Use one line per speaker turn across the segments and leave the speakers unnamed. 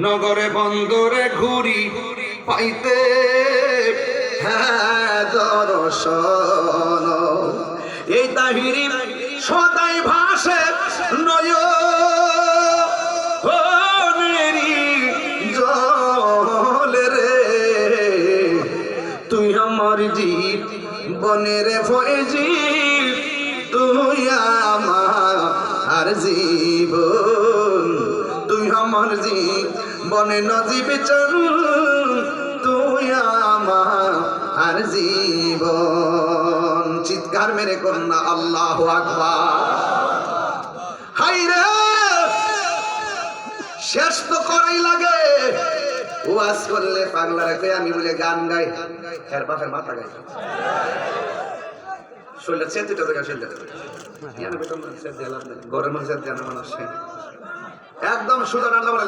নগরে বন্দরে ঘুরি পাইতে হ্যাঁ দর্শন। এই তাহিরি সদাই ভাসে নয়নেরি জলে রে, তুই আমার জীবনের ফয়জি, তুই আমার জীবন, তুই আমার জীবনে নজিব চল, তুই আমার জীবন। চিৎকার মেরে কন্যা আল্লাহু আকবার। হাই রে শেষ তো করাই লাগে। ওয়াজ করলে পাগলা রেখে আমি বলে গান গাই, এর বাপের মাথা গাই শরীরটা চেতুটা দেখা শরীরটা ঘরের মধ্যে মানুষ একদম সুদান আল্লাহ বলে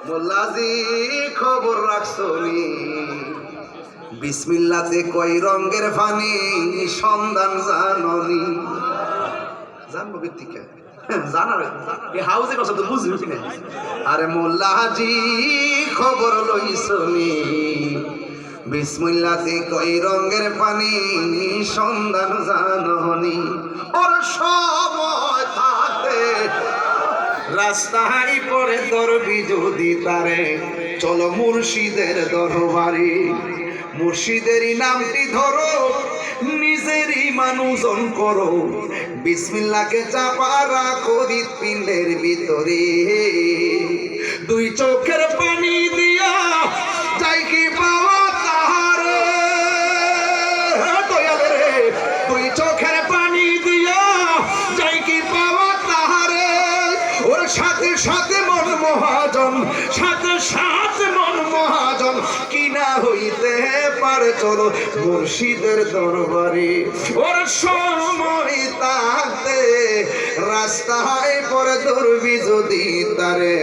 মোল্লাজি খবর রাখছনি, বিসমিল্লাতে কই রঙের পানি সন্ধান জাননি। জানবো ব্যক্তিকে জানার এই হাউজে কথা তো বুঝবি না। আরে মোল্লাজি খবর লইছনি, বিসমিল্লাতে কই রঙের পানি সন্ধান জাননি। ওর সময় থাকতে রাস্তায় পরে দরবি যদি তারে, চলো মুর্শিদের দরবারে, মুর্শিদেরই নামটি ধরো, নিজেরই মানুষজন করো, বিসমিল্লাহকে চাপা রাখো হৃৎপিণ্ডের ভিতরে। দুই চোখের পানি দিয়া যাই কি পাওয়া তাহারে, দয়ালে রে দুই চোখের পানি দিয়া যাই কি পাওয়া তাহারে। ওর সাথে সাথে মন মহাজন, সাথে সাথে মন মহাজন, কিনা হইতে পারে চলো মুর্শিদের দরবারে। ওর সময় থাকতে রাস্তায় পরে ধরবি যদি তারে,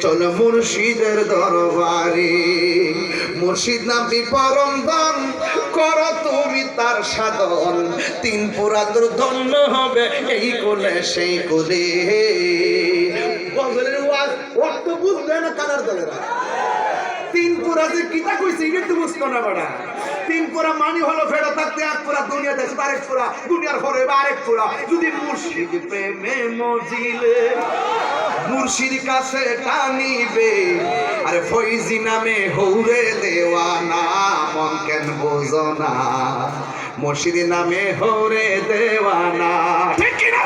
চলো মুর্শিদের দরবারে। মুর্শিদ নামটি পরম ধন, করো তুমি তার সাধন, তিন পুরা তোর ধন্য হবে এই কোলে সেই কোলে। গজলের ওয়াজ অর্থ বুঝবে না কানার দলেরা। তিন পুরা যে কিতা কইছে এটা বুঝতো না বড়া। তিন পুরা মানি হলো ফেরত থাকতে এক পুরা দুনিয়া দেশে আরেক পুরা, দুনিয়ার পরে আরেক পুরা। যদি মুর্শিদ প্রেমে মজিলে মুর্শিদ কাছে টানিবে, আরে ফয়জি নামে হৌরে দেওয়ানা, মন কেন বোঝো না মুর্শিদ নামে হৌরে দেওয়ানা। ঠিক কি না?